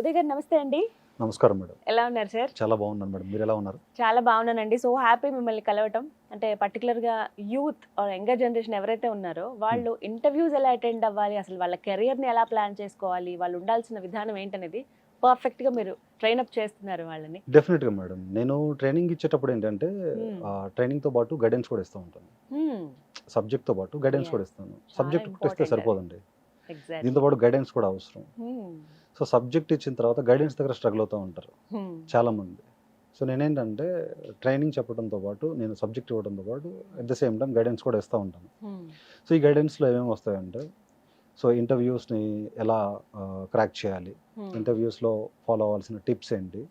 ఉదయ్ గారు నమస్తే అండి. నమస్కారం మేడం. ఎలా ఉన్నారు సార్? చాలా బాగున్నాను మేడం. మీరు ఎలా ఉన్నారు? చాలా బాగున్నానండి. సో హ్యాపీ మిమ్మల్ని కలవటం. అంటే పర్టికులర్గా యూత్ ఆర్ యంగర్ జనరేషన్ ఎవరైతే ఉన్నారో వాళ్ళు ఇంటర్వ్యూస్ ఎలా అటెండ్ అవ్వాలి, అసలు వాళ్ళ కెరియర్ని ఎలా ప్లాన్ చేసుకోవాలి, వాళ్ళు ఉండాల్సిన విధానం ఏంటనేది పర్ఫెక్ట్గా మీరు ట్రైన్అప్ చేస్తున్నారు వాళ్ళని. డెఫినెట్గా మేడం. నేను ట్రైనింగ్ ఇచ్చేటప్పుడు ఏంటంటే ట్రైనింగ్తో పాటు గైడెన్స్ కూడా ఇస్తూ ఉంటాను. సబ్జెక్ట్తో పాటు గైడెన్స్ కూడా ఇస్తాను. సబ్జెక్ట్ ఒకటి ఇస్తే సరిపోదండి, దీంతో పాటు గైడెన్స్ కూడా అవసరం. సో సబ్జెక్ట్ ఇచ్చిన తర్వాత గైడెన్స్ దగ్గర స్ట్రగుల్ అవుతూ ఉంటారు చాలామంది. సో నేనేంటంటే ట్రైనింగ్ చెప్పడంతో పాటు నేను సబ్జెక్ట్ ఇవ్వడంతో పాటు at the same time guidance కూడా ఇస్తూ ఉంటాను. సో ఈ గైడెన్స్లో ఏమేమి వస్తాయంటే, సో ఇంటర్వ్యూస్ని ఎలా క్రాక్ చేయాలి, ఇంటర్వ్యూస్లో ఫాలో అవ్వాల్సిన టిప్స్ ఏంటి,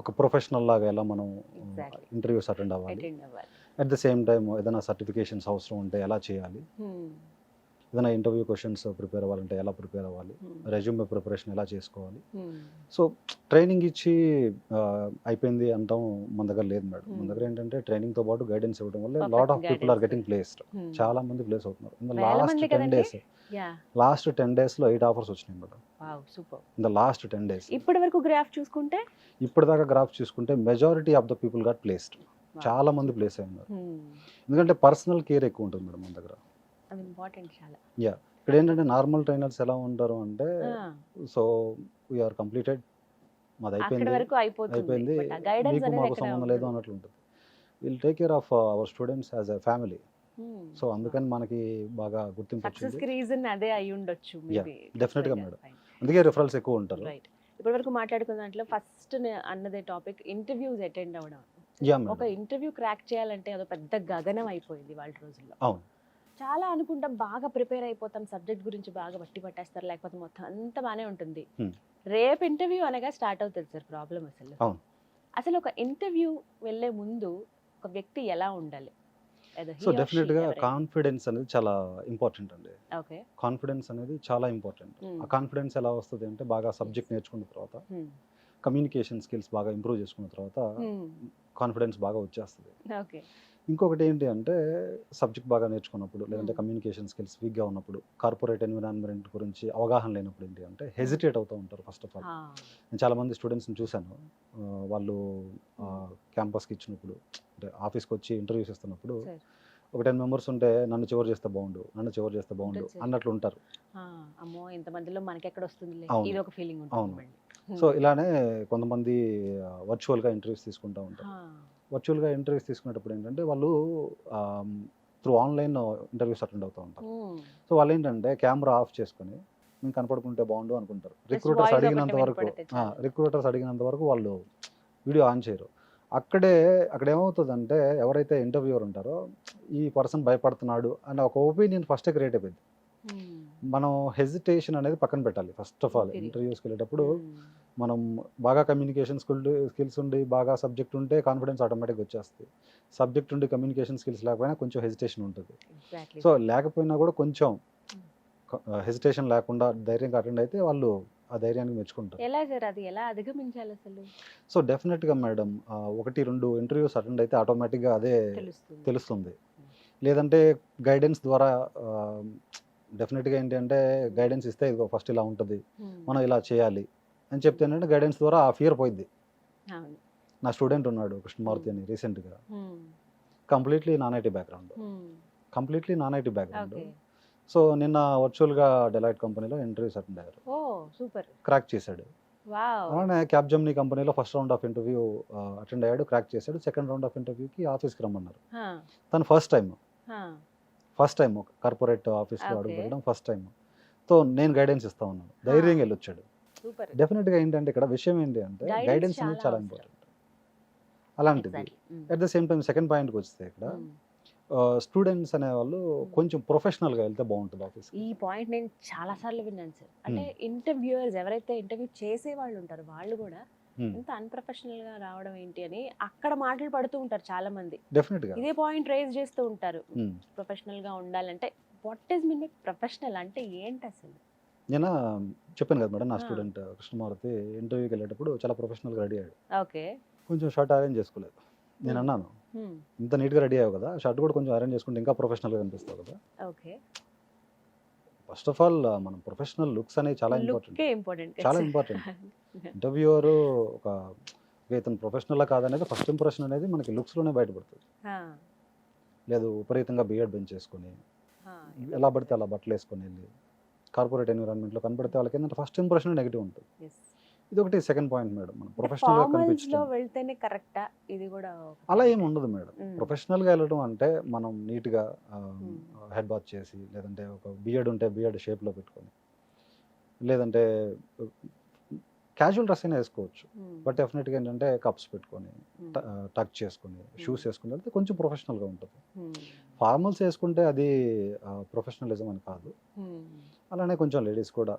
ఒక ప్రొఫెషనల్ లాగా ఎలా మనం ఇంటర్వ్యూస్ అటెండ్ అవ్వాలి, అట్ ద సేమ్ టైం ఏదైనా సర్టిఫికేషన్స్ అవసరం ఉంటే ఎలా చేయాలి, ఏదైనా ఇంటర్వ్యూ క్వశ్చన్స్ ప్రిపేర్ అవ్వాలంటే ఎలా ప్రిపేర్ అవ్వాలి, రెజ్యూమే ప్రిపరేషన్ ఎలా చేసుకోవాలి. సో ట్రైనింగ్ ఇచ్చి అయిపోయింది అంటాం మన దగ్గర లేదు మేడం. మన దగ్గర ఏంటంటే ట్రైనింగ్తో పాటు గైడెన్స్ ఇవ్వడం వల్ల lot of people are getting placed. చాలా మంది ప్లేస్ అవుతున్నారు. ఇన్ ద లాస్ట్ 10 డేస్లో 8 ఆఫర్స్ వచ్చినాయి madam. In the last 10 days. ఇప్పటి వరకు గ్రాఫ్ చూసుకుంటే, ఇప్పటిదాకా గ్రాఫ్ చూసుకుంటే majority of the people got placed. చాలా మంది ప్లేస్ అయి ఉన్నారు. ఎందుకంటే పర్సనల్ కేర్ ఎక్కువ ఉంటుంది మేడం మన దగ్గర. యా, ఇక్కడ ఏంటంటే నార్మల్ ట్రైనర్స్ ఎలా ఉంటారు అంటే, సో వీఆర్ కంప్లీటెడ్, మాది అయిపోయింది, మీకు మాకు సంబంధం లేదు అన్నట్లు ఉంటుంది. Will take care of our students as a family. So అందుకని మనకి బాగా గుర్తింపు డెఫినెట్గా మేడం. అందుకే రిఫరల్స్ ఎక్కువ ఉంటారు. ఇప్పటి వరకు మాట్లాడుకున్న దాంట్లో ఫస్ట్ అన్నదే టాపిక్ ఇంటర్వ్యూస్ అటెండ్ అవ్వడం. ఒక ఇంటర్వ్యూ క్రాక్ చేయాలంటే అదో పెద్ద గగనం అయిపోయింది వాళ్ళ రోజుల్లో. అవును, చాలా అనుకుంటాం, బాగా ప్రిపేర్ అయిపోతాం, సబ్జెక్ట్ గురించి బాగా బట్టి పట్టేస్తారు, లేకపోతే మొత్తం అంతా బాగానే ఉంటుంది. రేపు ఇంటర్వ్యూ అనగా స్టార్ట్ అవుతుంది సార్ ప్రాబ్లం. అసలు ఒక ఇంటర్వ్యూ వెళ్ళే ముందు ఒక వ్యక్తి ఎలా ఉండాలి? సో డెఫినెట్గా కాన్ఫిడెన్స్ అనేది చాలా ఇంపార్టెంట్ అండి. కాన్ఫిడెన్స్ అనేది చాలా ఇంపార్టెంట్. ఆ కాన్ఫిడెన్స్ ఎలా వస్తుంది అంటే, బాగా సబ్జెక్ట్ నేర్చుకున్న తర్వాత, కమ్యూనికేషన్ స్కిల్స్ బాగా ఇంప్రూవ్ చేసుకున్న తర్వాత కాన్ఫిడెన్స్ బాగా వచ్చేస్తుంది. ఇంకొకటి ఏంటి అంటే, సబ్జెక్ట్ బాగా నేర్చుకున్నప్పుడు లేదంటే కమ్యూనికేషన్ స్కిల్స్ వీక్గా ఉన్నప్పుడు, కార్పొరేట్ ఎన్విరాన్మెంట్ గురించి అవగాహన లేనప్పుడు ఏంటి అంటే హెజిటేట్ అవుతూ ఉంటారు. ఫస్ట్ ఆఫ్ ఆల్ నేను చాలామంది స్టూడెంట్స్ని చూశాను, వాళ్ళు క్యాంపస్కి ఇచ్చినప్పుడు అంటే ఆఫీస్కి వచ్చి ఇంటర్వ్యూస్ ఇస్తున్నప్పుడు ఒక 10 మెంబర్స్ ఉంటే నన్ను చివరి చేస్తే బాగుండు అన్నట్లు ఉంటారు. అవును. సో ఇలానే కొంతమంది వర్చువల్గా ఇంటర్వ్యూస్ తీసుకుంటూ ఉంటారు. వర్చువల్గా ఇంటర్వ్యూస్ తీసుకునేటప్పుడు ఏంటంటే వాళ్ళు త్రూ ఆన్లైన్ ఇంటర్వ్యూస్ అటెండ్ అవుతూ ఉంటారు. సో వాళ్ళు ఏంటంటే కెమెరా ఆఫ్ చేసుకొని మేము కనపడుకుంటే బాగుండు అనుకుంటారు. రిక్రూటర్స్ అడిగినంత వరకు వాళ్ళు వీడియో ఆన్ చేయరు. అక్కడ ఏమవుతుందంటే, ఎవరైతే ఇంటర్వ్యూవర్ ఉంటారో ఈ పర్సన్ భయపడుతున్నాడు అనే ఒక ఒపీనియన్ ఫస్ట్ క్రియేట్ అయిపోయింది. మనం హెజిటేషన్ అనేది పక్కన పెట్టాలి. ఫస్ట్ ఆఫ్ ఆల్ ఇంటర్వ్యూస్కి వెళ్ళేటప్పుడు మనం బాగా కమ్యూనికేషన్ స్కిల్స్ ఉండి బాగా సబ్జెక్ట్ ఉంటే కాన్ఫిడెన్స్ ఆటోమేటిక్గా వచ్చేస్తుంది. సబ్జెక్ట్ ఉండి కమ్యూనికేషన్ స్కిల్స్ లేకపోయినా కొంచెం హెజిటేషన్ ఉంటుంది. సో లేకపోయినా కూడా కొంచెం హెజిటేషన్ లేకుండా ధైర్యంగా అటెండ్ అయితే వాళ్ళు ఆ ధైర్యానికి మెచ్చుకుంటారు. ఎలా సార్ అది ఎలా అధిగమించాలి అసలు? సో డెఫినెట్గా మేడం, 1-2 ఇంటర్వ్యూస్ అటెండ్ అయితే ఆటోమేటిక్గా అదే తెలుస్తుంది. లేదంటే గైడెన్స్ ద్వారా డెఫినెట్గా ఏంటి అంటే, గైడెన్స్ ఇస్తే ఇదిగో ఫస్ట్ ఇలా ఉంటుంది, మనం ఇలా చేయాలి అని చెప్తే ఏంటంటే గైడెన్స్ ద్వారా ఆ ఫియర్ పోయిద్ది. నా స్టూడెంట్ ఉన్నాడు కృష్ణమారుతి అని, రీసెంట్గా completely non IT background. So నిన్న వర్చువల్గా డెలాయిట్ కంపెనీలో ఇంటర్వ్యూస్ అటెండ్ అయ్యారు. క్రాక్ చేశాడు. అలానే క్యాప్జెమినీ కంపెనీలో first round of interview attend అయ్యాడు, క్రాక్ చేశాడు. సెకండ్ రౌండ్ ఆఫ్ ఇంటర్వ్యూకి ఆఫీస్కి రమ్మన్నారు. తను ఫస్ట్ టైం కార్పొరేట్ ఆఫీస్లో అడుగు పెట్టడం ఫస్ట్ టైం. సో నేను గైడెన్స్ ఇస్తా ఉన్నాను, ధైర్యంగా వెళ్ళొచ్చాడు. డెఫినెట్గా ఏంటంటే ఇక్కడ విషయం ఏంటి అంటే, గైడెన్స్ అనేది చాలా ఇంపార్టెంట్. అలాంటిది at the same time second పాయింట్కి వస్తే, ఇక్కడ స్టూడెంట్స్ అనేవాళ్ళు కొంచెం ప్రొఫెషనల్గా వెళ్తే బాగుంటుంది ఆఫీస్. ఈ పాయింట్ నేను చాలా సార్లు విన్నాను సార్. అంటే ఇంటర్వ్యూయర్స్ ఎవరైతే ఇంటర్వ్యూ చేసే వాళ్ళు ఉంటారో వాళ్ళు కూడా ఎంత అన్ప్రొఫెషనల్ గా రావడం ఏంటి అని అక్కడ మాటలు పడుతూ ఉంటారు చాలా మంది. డెఫినెట్గా ఇదే పాయింట్ రేజ్ చేస్తూ ఉంటారు. ప్రొఫెషనల్ గా ఉండాలంటే వాట్ ఈస్ మీన్ ప్రొఫెషనల్ అంటే ఏంటి అసలు? నేను చెప్పాను కదా మేడం, నా స్టూడెంట్ కృష్ణమారుతి ఇంటర్వ్యూకి వెళ్ళేటప్పుడు చాలా ప్రొఫెషనల్గా రెడీ అయ్యాడు. కొంచెం షర్ట్ అరేంజ్ చేసుకోలేదు. నేను అన్నాను, ఇంత నీట్గా రెడీ అయ్యావు కదా, షర్ట్ కూడా కొంచెం అరేంజ్ చేసుకుంటే ఇంకా ప్రొఫెషనల్గా కనిపిస్తావు కదా. ఫస్ట్ ఆఫ్ ఆల్ మన ప్రొఫెషనల్ లుక్స్ అనేవి చాలా ఇంపార్టెంట్, లుక్కే ఇంపార్టెంట్. చాలా ఇంపార్టెంట్. ఇంటర్వ్యూవర్ ఒక ఇతను ప్రొఫెషనల్ కాదనేది ఫస్ట్ ఇంప్రెషన్ అనేది మనకి లుక్స్లోనే బయటపడుతుంది. లేదు విపరీతంగా బియర్డ్ పెంచేసుకొని ఎలా పడితే అలా బట్టలు వేసుకొని వెళ్ళి కార్పొరేట్ ఎన్విరాన్మెంట్లో కనబడితే వాళ్ళకి ఏంటంటే ఫస్ట్ ఇంప్రెషన్ నెగిటివ్ ఉంటుంది. ఇది ఒకటి సెకండ్ పాయింట్ మేడం. మనం ప్రొఫెషనల్గా కనిపించడం వెళ్తేనే కరెక్టా, ఇది కూడా అలా ఏమి ఉండదు మేడం. ప్రొఫెషనల్గా వెళ్ళడం అంటే మనం నీట్గా హెడ్ బాత్ చేసి, లేదంటే ఒక బియర్డ్ ఉంటే బియర్డ్ షేప్లో పెట్టుకొని, లేదంటే క్యాజువల్ డ్రెస్ అయినా వేసుకోవచ్చు. బట్ డెఫినెట్గా ఏంటంటే కప్స్ పెట్టుకొని టక్ చేసుకొని షూస్ వేసుకుని వెళ్తే కొంచెం ప్రొఫెషనల్గా ఉంటుంది. ఫార్మల్స్ వేసుకుంటే అది ప్రొఫెషనలిజం అని కాదు. అలానే కొంచెం లేడీస్ కూడా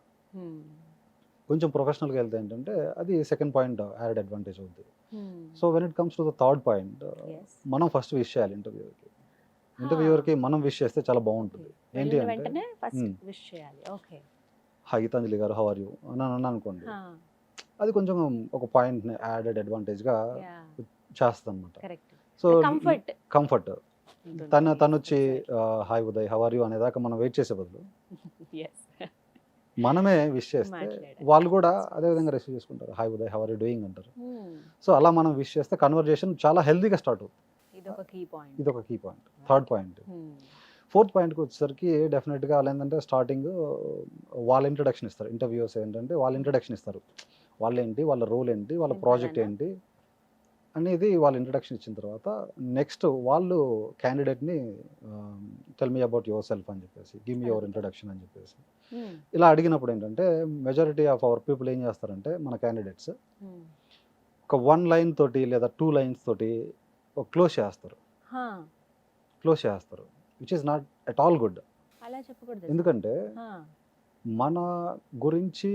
కొంచెం ప్రొఫెషనల్గా వెళ్తే ఏంటంటే అది సెకండ్ పాయింట్ యాడ్ అడ్వాంటేజ్ అవుతుంది. So when it comes to the third point, మనం ఫస్ట్ విష్ చేయాలి ఇంటర్వ్యూవర్కి మనం విష్ చేస్తే చాలా బాగుంటుంది. ఏంటి అంటే హాయ్ గీతాంజలి గారు హౌ ఆర్ యూ అని అనుకోండి, అది కొంచెం ఒక పాయింట్ యాడెడ్ అడ్వాంటేజ్గా చేస్తుంది అనమాట. సో కంఫర్ట్ తను వచ్చి hi Uday how are you అనేదాకా మనం వెయిట్ చేసే బదులు మనమే విష్ చేస్తే వాళ్ళు కూడా అదే విధంగా రిసీవ్ చేసుకుంటారు. Hi Uday how are you doing అంటారు. సో అలా మనం విష్ చేస్తే కన్వర్జేషన్ చాలా హెల్తీగా స్టార్ట్ అవుతుంది. ఇది ఒక key point. Third point. Fourth పాయింట్కి వచ్చేసరికి డెఫినెట్గా వాళ్ళు ఏంటంటే స్టార్టింగ్ వాళ్ళ ఇంట్రడక్షన్ ఇస్తారు. ఇంటర్వ్యూస్ ఏంటంటే వాళ్ళ ఇంట్రడక్షన్ ఇస్తారు. వాళ్ళేంటి, వాళ్ళ రోల్ ఏంటి, వాళ్ళ ప్రాజెక్ట్ ఏంటి అనేది వాళ్ళ ఇంట్రడక్షన్ ఇచ్చిన తర్వాత నెక్స్ట్ వాళ్ళు క్యాండిడేట్ని tell me about yourself అని చెప్పేసి, గివ్ మీ యువర్ ఇంట్రడక్షన్ అని చెప్పేసి ఇలా అడిగినప్పుడు ఏంటంటే మెజారిటీ ఆఫ్ అవర్ పీపుల్ ఏం చేస్తారంటే మన క్యాండిడేట్స్ ఒక 1 లైన్ తోటి లేదా 2 లైన్స్ తోటి క్లోజ్ చేస్తారు, which is not at all good. ఎందుకంటే మన గురించి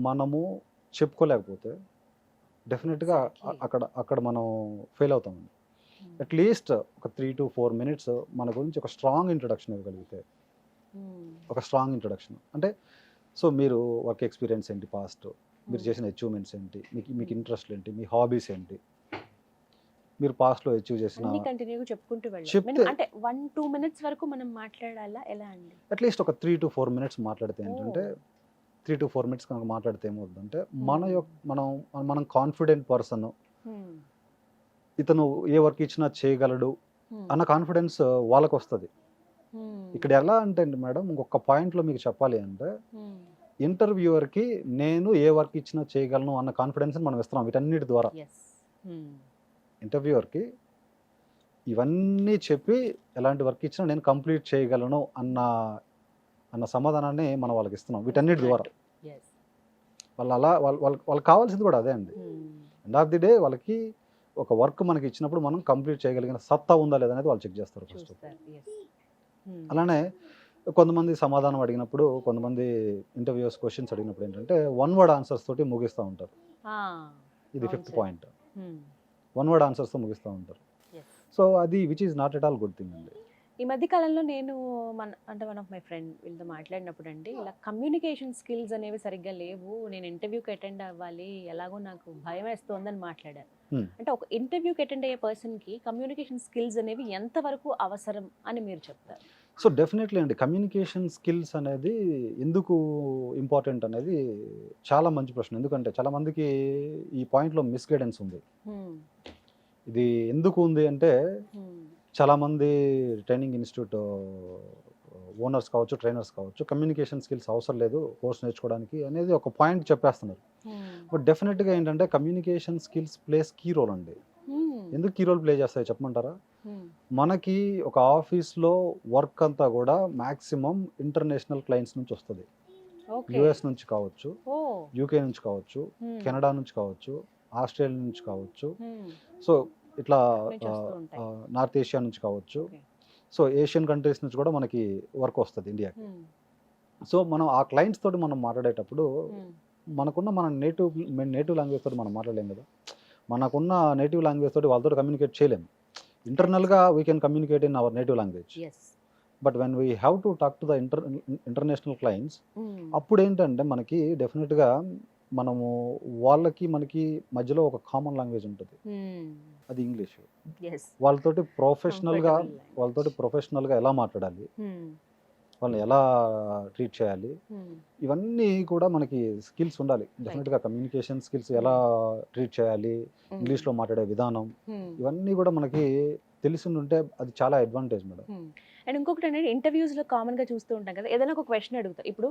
మనము చెప్పుకోలేకపోతే డెఫినెట్గా అక్కడ మనం ఫెయిల్ అవుతామండి. అట్లీస్ట్ ఒక 3 to 4 minutes మన గురించి ఒక స్ట్రాంగ్ ఇంట్రడక్షన్ ఇవ్వగలిగితే, ఒక స్ట్రాంగ్ ఇంట్రడక్షన్ అంటే సో మీరు వర్క్ ఎక్స్పీరియన్స్ ఏంటి, పాస్ట్ మీరు చేసిన అచీవ్మెంట్స్ ఏంటి, మీకు ఇంట్రెస్ట్ ఏంటి, మీ హాబీస్ ఏంటి, మీరు పాస్ట్లో అచీవ్ చేసిన చెప్తే అంటే 1-2 minutes వరకు మనం మాట్లాడాలా ఎలా అండి? అట్లీస్ట్ ఒక 3 to 4 minutes మాట్లాడితే ఏంటంటే 3 to 4 minutes కనుక మాట్లాడితే ఏమవుతుందంటే మనం కాన్ఫిడెంట్ పర్సన్, ఇతను ఏ వర్క్ ఇచ్చినా చేయగలడు అన్న కాన్ఫిడెన్స్ వాళ్ళకు వస్తుంది. ఇక్కడ ఎలా అంటే అండి మేడం, ఇంకొక పాయింట్లో మీకు చెప్పాలి అంటే ఇంటర్వ్యూవర్కి నేను ఏ వర్క్ ఇచ్చినా చేయగలను అన్న కాన్ఫిడెన్స్ మనం ఇస్తున్నాం వీటన్నిటి ద్వారా. ఇంటర్వ్యూవర్కి ఇవన్నీ చెప్పి ఎలాంటి వర్క్ ఇచ్చినా నేను కంప్లీట్ చేయగలను అన్న సమాధానాన్ని మనం వాళ్ళకి ఇస్తున్నాం వీటన్నిటి ద్వారా. వాళ్ళకి కావాల్సింది కూడా అదే అండి. ఎండ్ ఆఫ్ ది డే వాళ్ళకి ఒక వర్క్ మనకి ఇచ్చినప్పుడు మనం కంప్లీట్ చేయగలిగిన సత్తా ఉందా లేదా అనేది వాళ్ళు చెక్ చేస్తారు ఫస్ట్. అలానే కొంతమంది సమాధానం అడిగినప్పుడు, కొంతమంది ఇంటర్వ్యూస్ క్వశ్చన్స్ అడిగినప్పుడు ఏంటంటే 1 word ఆన్సర్స్ తోటి ముగిస్తూ ఉంటారు. ఇది 5th పాయింట్. 1 word ఆన్సర్స్తో ముగిస్తూ ఉంటారు. సో అది which is not at all good thing అండి. ఈ మధ్య కాలంలో నేను వన్ ఆఫ్ మై ఫ్రెండ్ వీళ్ళతో మాట్లాడినప్పుడు అండి, ఇలా కమ్యూనికేషన్ స్కిల్స్ అనేవి సరిగ్గా లేవు, నేను ఇంటర్వ్యూకి అటెండ్ అవ్వాలి, ఎలాగో నాకు భయం వేస్తోందని మాట్లాడారు. అంటే ఒక ఇంటర్వ్యూకి అటెండ్ అయ్యే పర్సన్కి కమ్యూనికేషన్ స్కిల్స్ అనేవి ఎంతవరకు అవసరం అని మీరు చెప్తారు? సో డెఫినెట్లీ అండి, కమ్యూనికేషన్ స్కిల్స్ అనేది ఎందుకు ఇంపార్టెంట్ అనేది చాలా మంచి ప్రశ్న. ఎందుకంటే చాలా మందికి ఈ పాయింట్లో మిస్గైడెన్స్ ఉంది. ఇది ఎందుకు ఉంది అంటే చాలామంది ట్రైనింగ్ ఇన్స్టిట్యూట్ ఓనర్స్ కావచ్చు, ట్రైనర్స్ కావచ్చు, కమ్యూనికేషన్ స్కిల్స్ అవసరం లేదు కోర్స్ నేర్చుకోవడానికి అనేది ఒక పాయింట్ చెప్పేస్తున్నారు. బట్ డెఫినెట్గా ఏంటంటే communication skills plays key role అండి. ఎందుకు కీ రోల్ ప్లే చేస్తాయి చెప్పమంటారా? మనకి ఒక ఆఫీస్లో వర్క్ అంతా కూడా మ్యాక్సిమం ఇంటర్నేషనల్ క్లయింట్స్ నుంచి వస్తుంది. యుఎస్ నుంచి కావచ్చు, యూకే నుంచి కావచ్చు, కెనడా నుంచి కావచ్చు, ఆస్ట్రేలియా నుంచి కావచ్చు, సో ఇట్లా నార్త్ ఏషియా నుంచి కావచ్చు, సో ఏషియన్ కంట్రీస్ నుంచి కూడా మనకి వర్క్ వస్తుంది ఇండియాకి. సో మనం ఆ క్లయింట్స్ తోటి మనం మాట్లాడేటప్పుడు మనకున్న మన నేటివ్ లాంగ్వేజ్ తోటి మనం మాట్లాడలేం కదా. మనకున్న నేటివ్ లాంగ్వేజ్ తోటి వాళ్ళతో కమ్యూనికేట్ చేయలేము. ఇంటర్నల్గా we can communicate in our native language. But when we have to talk to the international clients, అప్పుడు ఏంటంటే మనకి డెఫినెట్గా మనము మనకి మధ్యలో ఒక కామన్ లాంగ్వేజ్ ఉంటుంది, అది ఇంగ్లీష్. వాళ్ళతోటి ప్రొఫెషనల్గా ఎలా మాట్లాడాలి, వాళ్ళని ఎలా ట్రీట్ చేయాలి, ఇవన్నీ కూడా మనకి స్కిల్స్ ఉండాలి డెఫినెట్గా. కమ్యూనికేషన్ స్కిల్స్, ఎలా ట్రీట్ చేయాలి, ఇంగ్లీష్లో మాట్లాడే విధానం, ఇవన్నీ కూడా మనకి తెలిసి ఉంటే అది చాలా అడ్వాంటేజ్ మేడం. అండ్ ఇంకొకటి అనేది ఇంటర్వ్యూస్లో కామన్గా చూస్తూ ఉంటాం కదా, ఏదైనా ఒక క్వశ్చన్ అడుగుతా. ఇప్పుడు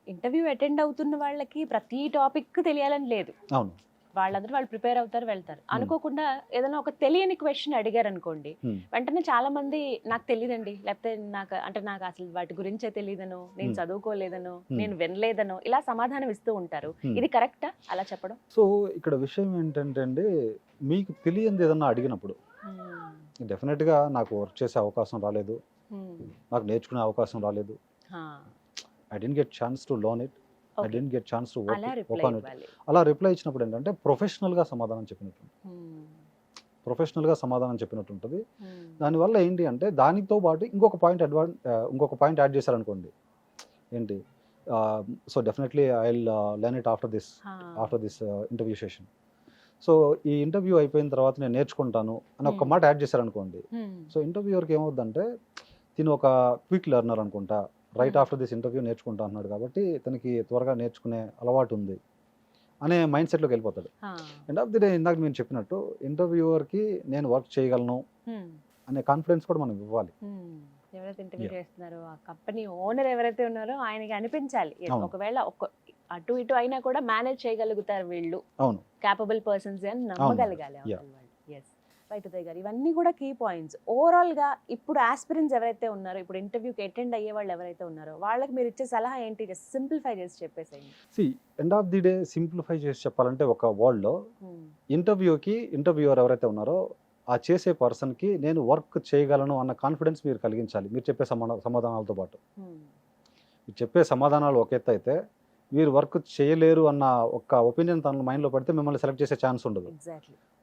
ఇంటర్వ్యూ అటెండ్ అవుతున్న వాళ్ళకి ప్రతి టాపిక్ తెలియాలని లేదు, అవును, వాళ్ళందరూ వాళ్ళు ప్రిపేర్ అవుతారు వెళ్తారు. అనుకోకుండా ఏదైనా ఒక తెలియని క్వశ్చన్ అడిగారు అనుకోండి, వెంటనే చాలా మంది నాకు తెలియదండి, లేకపోతే నాకు అసలు వాటి గురించే తెలియదనో, నేను చదువుకోలేదనో, నేను వినలేదనో, ఇలా సమాధానం ఇస్తూ ఉంటారు. ఇది కరెక్టా అలా చెప్పడం? సో ఇక్కడ విషయం ఏంటంటే అండి, మీకు తెలియంది ఏదన్నా అడిగినప్పుడు డెఫినెట్గా నాకు వర్క్ చేసే అవకాశం రాలేదు, నాకు నేర్చుకునే అవకాశం రాలేదు, I didn't get chance to learn it, I didn't get chance to work on it, అలా రిప్లై ఇచ్చినప్పుడు ఏంటంటే ప్రొఫెషనల్గా సమాధానం చెప్పినట్టు ఉంటుంది. దానివల్ల ఏంటి అంటే దానితో పాటు ఇంకొక పాయింట్ యాడ్ చేశారనుకోండి, ఏంటి, so definitely I will learn it after this interview session. So ఈ ఇంటర్వ్యూ అయిపోయిన తర్వాత నేను నేర్చుకుంటాను అని ఒక మాట యాడ్ చేశారనుకోండి, సో ఇంటర్వ్యూవర్కి ఏమవుద్దంటే తిను ఒక క్విక్ లెర్నర్ అనుకుంటా, రైట్ ఆఫ్టర్ దిస్ ఇంటర్వ్యూ నేర్చుకుంటా అన్నాడు కాబట్టి తనకి త్వరగా నేర్చుకునే అలవాటు ఉంది అనే మైండ్ సెట్లోకి వెళ్ళిపోతాడు. ఎండ్ ఆఫ్ ది డే ఇందాక నేను చెప్పినట్టు ఇంటర్వ్యూవర్కి నేను వర్క్ చేయగలను అనే కాన్ఫిడెన్స్ కూడా మనం ఇవ్వాలి. ఎవరైతే ఇంటర్వ్యూ చేస్తున్నారో ఆ కంపెనీ ఓనర్ ఎవరైతే ఉన్నారో ఆయనకి అనిపించాలి, ఒకవేళ అటు ఇటు అయినా కూడా మేనేజ్ చేయగలుగుతారు వీళ్ళు, అవును, క్యాపబుల్ పర్సన్స్ అని నమ్మగలగాలి. రైట్ ఉదయ్ గారు, ఇవన్నీ కూడా కీ పాయింట్స్. ఓవరాల్ గా ఇప్పుడు ఆస్పిరెంట్స్ ఎవరైతే ఉన్నారో, ఇప్పుడు ఇంటర్వ్యూకి అటెండ్ అయ్యే వాళ్ళు ఎవరైతే ఉన్నారో, వాళ్ళకి మీరు ఇచ్చే సలహా ఏంటి? సింప్లిఫై చేసి చెప్పేసేయండి. End of the day simplify చేసి చెప్పాలంటే, ఒక వర్డ్లో ఇంటర్వ్యూయర్ ఎవరైతే ఉన్నారో ఆ చేసే పర్సన్కి నేను వర్క్ చేయగలను అన్న కాన్ఫిడెన్స్ మీరు కలిగించాలి. మీరు చెప్పే సమాధానాలతో పాటు, మీరు చెప్పే సమాధానాలు ఒక ఎత్తు అయితే, మీరు వర్క్ చేయలేరు అన్న ఒక ఒపీనియన్ తన మైండ్లో పడితే మిమ్మల్ని సెలెక్ట్ చేసే ఛాన్స్ ఉండదు.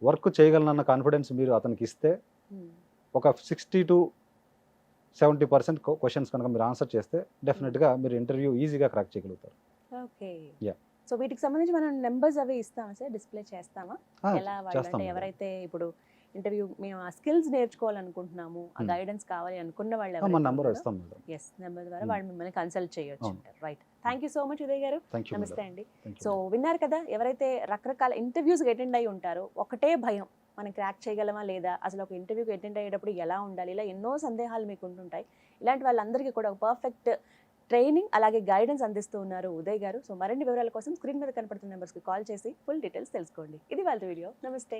వర్క్ చేయగలనన్న కాన్ఫిడెన్స్ మీరు అతనికి ఇస్తే, ఒక 60 to 70% క్వశ్చన్స్ కనుక మీరు ఆన్సర్ చేస్తే డెఫినెట్గా మీరు ఇంటర్వ్యూ ఈజీగా క్రాక్ చేయగలుగుతారు. ఓకే, సో వీటికి సంబంధించి మనం నెంబర్స్ అవి ఇస్తామా సార్, డిస్ప్లే చేస్తామా? ఎలా వాళ్ళంటే ఎవరైతే ఇప్పుడు ఇంటర్వ్యూ మేము ఆ స్కిల్స్ నేర్చుకోవాలనుకుంటున్నాము, ఆ గైడెన్స్ కావాలి అనుకున్న వాళ్ళు నెంబర్ ద్వారా వాళ్ళు మిమ్మల్ని కన్సల్ట్ చేయొచ్చు. Right, thank you so much Uday గారు, నమస్తే అండి. సో విన్నారు కదా, ఎవరైతే రకరకాల ఇంటర్వ్యూస్కి అటెండ్ అయ్యి ఉంటారో ఒకటే భయం, మనం క్రాక్ చేయగలమా లేదా, అసలు ఒక ఇంటర్వ్యూకి అటెండ్ అయ్యేటప్పుడు ఎలా ఉండాలి, ఇలా ఎన్నో సందేహాలు మీకు ఉంటుంటాయి. ఇలాంటి వాళ్ళందరికీ కూడా ఒక పర్ఫెక్ట్ ట్రైనింగ్ అలాగే గైడెన్స్ అందిస్తూ ఉన్నారు ఉదయ్ గారు. సో మరిన్ని వివరాల కోసం స్క్రీన్ మీద కనపడుతున్న నెంబర్స్కి కాల్ చేసి ఫుల్ డీటెయిల్స్ తెలుసుకోండి. ఇది వాళ్ళ వీడియో. నమస్తే.